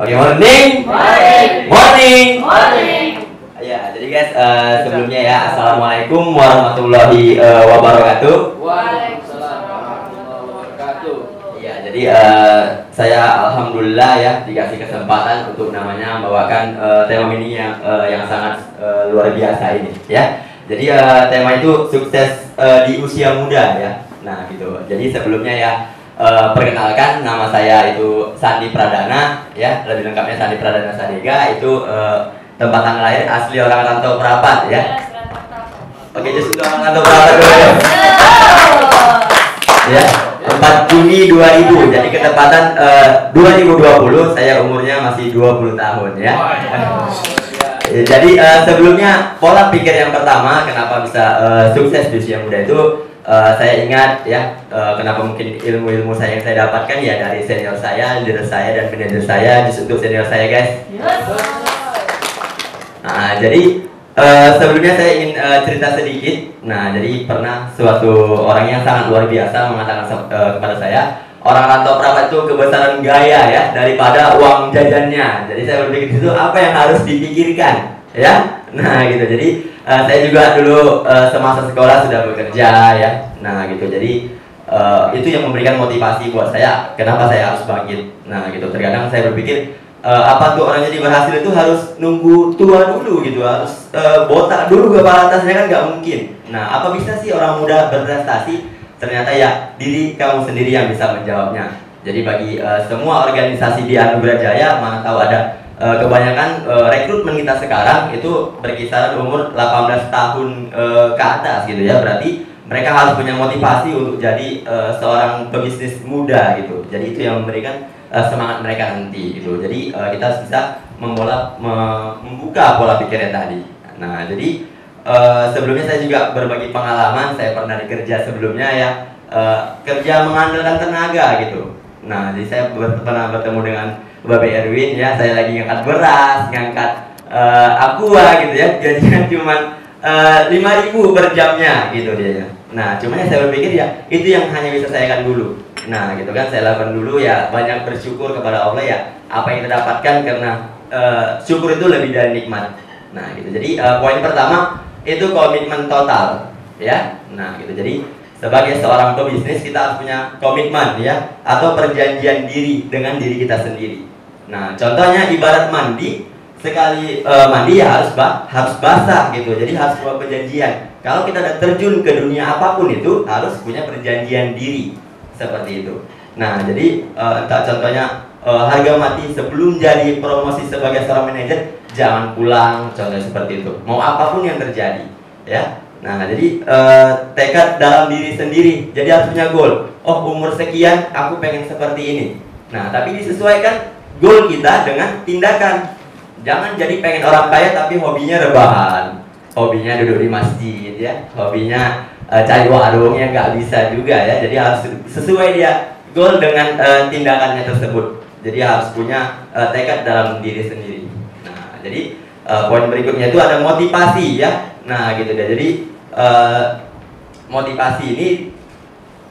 Oke, morning. Morning. Ya, jadi guys, sebelumnya ya, assalamualaikum warahmatullahi wabarakatuh. Waalaikumsalam warahmatullahi wabarakatuh. Ya, jadi saya alhamdulillah ya dikasih kesempatan untuk namanya membawakan tema ini yang sangat luar biasa ini ya. Jadi tema itu sukses di usia muda ya. Nah gitu. Jadi sebelumnya ya perkenalkan, nama saya itu Sandi Pradana ya. Lebih lengkapnya Sandi Pradana Sadega. Itu tempat tanggal lahir asli orang Rantau Prapat ya. Oke, just untuk orang Rantau Prapat dulu ya. 4 Juni 2000. Jadi ketepatan 2020. Saya umurnya masih 20 tahun ya. Jadi sebelumnya pola pikir yang pertama kenapa bisa sukses di usia muda itu saya ingat ya, kenapa mungkin ilmu-ilmu saya yang saya dapatkan ya dari senior saya, leader saya dan manajer saya. Untuk senior saya guys. Nah jadi sebelumnya saya ingin cerita sedikit. Nah jadi pernah suatu orang yang sangat luar biasa mengatakan kepada saya, orang Rantau Prapat itu kebesaran gaya ya daripada uang jajannya. Jadi saya berpikir itu apa yang harus dipikirkan ya. Nah gitu. Jadi saya juga dulu semasa sekolah sudah bekerja ya. Nah gitu. Jadi itu yang memberikan motivasi buat saya. Kenapa saya harus bangkit. Nah gitu. Terkadang saya berpikir apa tuh orang jadi berhasil itu harus nunggu tua dulu gitu, harus botak dulu kepala atasnya, kan nggak mungkin. Nah apa bisa sih orang muda berprestasi? Ternyata ya diri kamu sendiri yang bisa menjawabnya. Jadi bagi semua organisasi di Anugerah Jaya, mana tahu ada kebanyakan rekrutmen kita sekarang itu berkisar umur 18 tahun ke atas gitu ya. Berarti mereka harus punya motivasi untuk jadi seorang pebisnis muda gitu. Jadi itu yang memberikan semangat mereka nanti gitu. Jadi kita bisa membuka pola pikirnya tadi. Nah jadi sebelumnya saya juga berbagi pengalaman. Saya pernah kerja sebelumnya ya, kerja mengandalkan tenaga gitu. Nah jadi saya pernah bertemu dengan Bapak Erwin ya. Saya lagi ngangkat beras, ngangkat aqua gitu ya. Gajinya cuma 5.000 per jamnya gitu dia. Nah cuma saya berpikir ya itu yang hanya bisa saya kan dulu. Nah gitu kan, saya lakukan dulu ya, banyak bersyukur kepada Allah ya apa yang kita dapatkan, karena syukur itu lebih dari nikmat. Nah gitu. Jadi poin pertama itu komitmen total ya. Nah gitu. Jadi sebagai seorang pebisnis kita harus punya komitmen ya, atau perjanjian diri dengan diri kita sendiri. Nah contohnya ibarat mandi, sekali mandi ya harus basah gitu. Jadi harus buat perjanjian. Kalau kita udah terjun ke dunia apapun itu harus punya perjanjian diri seperti itu. Nah jadi contohnya harga mati sebelum jadi promosi sebagai seorang manajer, jangan pulang, contohnya seperti itu. Mau apapun yang terjadi ya. Nah jadi tekad dalam diri sendiri. Jadi harus punya goal. Oh umur sekian aku pengen seperti ini. Nah tapi disesuaikan goal kita dengan tindakan. Jangan jadi pengen orang kaya tapi hobinya rebahan, hobinya duduk di masjid ya, hobinya cari warung, yang nggak bisa juga ya. Jadi harus sesuai dia goal dengan tindakannya tersebut. Jadi harus punya tekad dalam diri sendiri. Nah jadi poin berikutnya itu ada motivasi ya. Nah gitu deh. Jadi motivasi ini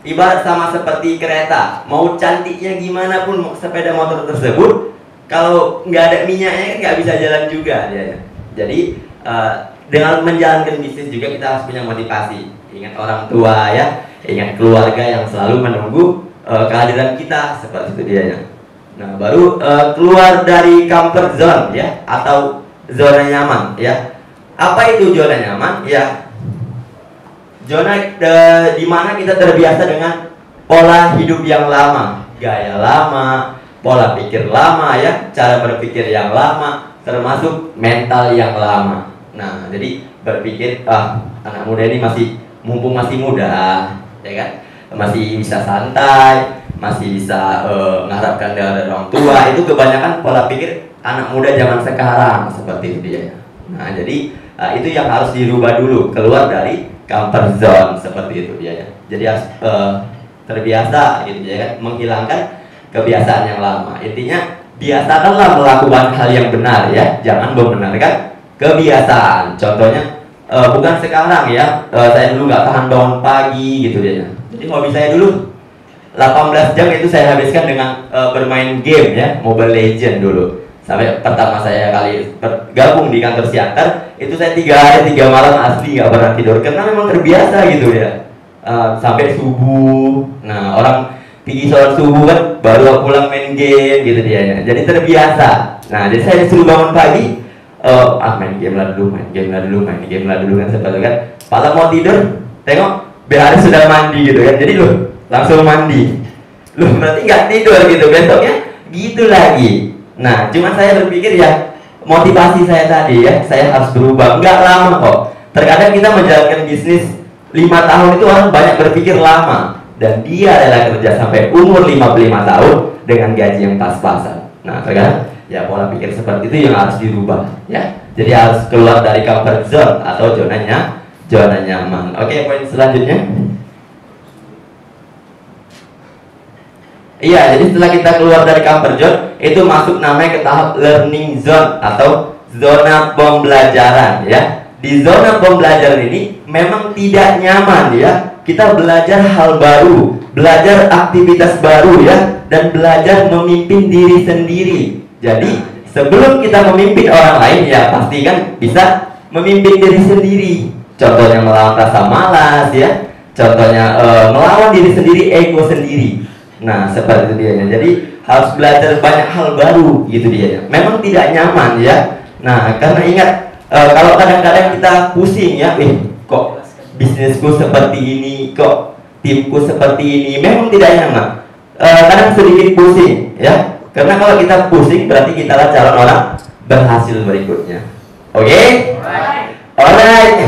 ibarat sama seperti kereta. Mau cantiknya gimana pun sepeda motor tersebut, kalau nggak ada minyaknya kan nggak bisa jalan juga dia. Jadi dengan menjalankan bisnis juga kita harus punya motivasi. Ingat orang tua ya, ingat keluarga yang selalu menunggu kehadiran kita, seperti itu dia ya. Nah baru keluar dari comfort zone ya, atau zona nyaman ya. Apa itu zona nyaman ya? Zona di mana kita terbiasa dengan pola hidup yang lama, gaya lama, pola pikir lama ya, cara berpikir yang lama, termasuk mental yang lama. Nah jadi berpikir anak muda ini mumpung masih muda ya kan, masih bisa santai, masih bisa mengharapkan dari orang tua. Itu kebanyakan pola pikir anak muda zaman sekarang seperti itu dia. Nah jadi itu yang harus dirubah dulu, keluar dari comfort zone seperti itu dia ya. Jadi harus terbiasa gitu ya kan, menghilangkan kebiasaan yang lama. Intinya biasakanlah melakukan hal yang benar ya, jangan membenarkan kebiasaan. Contohnya bukan sekarang ya, saya dulu nggak tahan bangun pagi gitu dia. Jadi hobi saya dulu 18 jam itu saya habiskan dengan bermain game ya, Mobile Legend dulu. Sampai pertama saya kali gabung di kantor Siantar, itu saya 3 hari 3 malam asli nggak pernah tidur karena memang terbiasa gitu ya. Sampai subuh. Nah, orang pergi sholat subuh kan baru pulang main game gitu dia ya. Jadi terbiasa. Nah, jadi saya disuruh bangun pagi, main game lah dulu, main game lah dulu kan seperti kan. Malam mau tidur, tengok Behari sudah mandi gitu kan. Jadi langsung mandi. Berarti nggak tidur gitu, besoknya gitu lagi. Nah, cuma saya berpikir ya, motivasi saya tadi ya, saya harus berubah. Nggak lama kok. Terkadang kita menjalankan bisnis 5 tahun itu orang banyak berpikir lama, dan dia rela kerja sampai umur 55 tahun dengan gaji yang pas-pasan. Nah, terkadang ya pola pikir seperti itu yang harus dirubah ya. Jadi harus keluar dari comfort zone atau zona nyaman. Oke, poin selanjutnya. Iya, jadi setelah kita keluar dari comfort zone, itu masuk namanya ke tahap learning zone atau zona pembelajaran ya. Di zona pembelajaran ini memang tidak nyaman ya. Kita belajar hal baru, belajar aktivitas baru ya, dan belajar memimpin diri sendiri. Jadi sebelum kita memimpin orang lain ya pasti kan bisa memimpin diri sendiri. Contohnya melawan rasa malas ya. Contohnya melawan diri sendiri, ego sendiri. Nah, seperti itu dia. Jadi harus belajar banyak hal baru gitu dia. Memang tidak nyaman ya. Nah, karena ingat kalau kadang-kadang kita pusing ya, kok bisnisku seperti ini, kok timku seperti ini, memang tidak nyaman. Kadang sedikit pusing ya. Karena kalau kita pusing berarti kita lah calon orang berhasil berikutnya. Oke? Alright.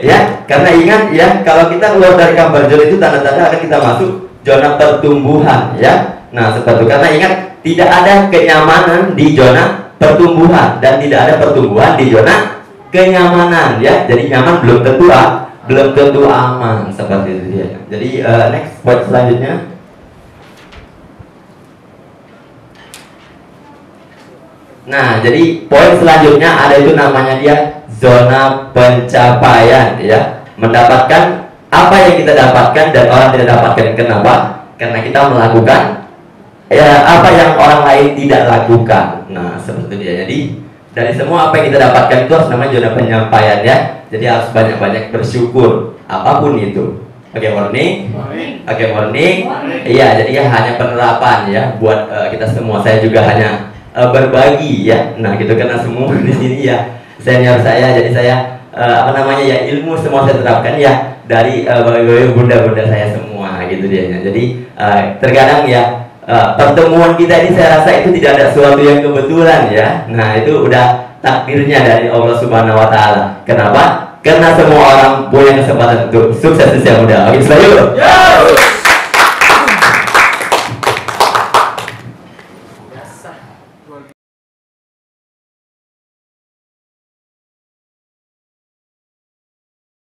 Ya, karena ingat ya, kalau kita keluar dari comfort zone itu tanda-tanda akan kita masuk zona pertumbuhan ya. Nah, seperti itu. Karena ingat, tidak ada kenyamanan di zona pertumbuhan dan tidak ada pertumbuhan di zona kenyamanan ya. Jadi nyaman belum tentu aman, seperti itu dia. Jadi next point selanjutnya. Nah, jadi poin selanjutnya ada itu namanya dia zona pencapaian ya. Mendapatkan apa yang kita dapatkan dan orang tidak dapatkan. Kenapa? Karena kita melakukan ya apa yang orang lain tidak lakukan. Nah, seperti dia. Jadi dari semua apa yang kita dapatkan itu harus namanya zona penyampaian ya. Jadi harus banyak-banyak bersyukur apapun itu. Oke, morning. Oke, morning. Iya, jadi ya hanya penerapan ya buat kita semua. Saya juga hanya berbagi ya. Nah, gitu, karena semua di sini ya senior saya, jadi saya apa namanya ya, ilmu semua saya terapkan ya dari bapak-bapak bunda-bunda saya semua gitu dia. Jadi terkadang ya pertemuan kita ini saya rasa itu tidak ada sesuatu yang kebetulan ya. Nah, itu udah takdirnya dari Allah Subhanahu wa taala. Kenapa? Karena semua orang punya kesempatan untuk sukses usia muda. Oke, selalu.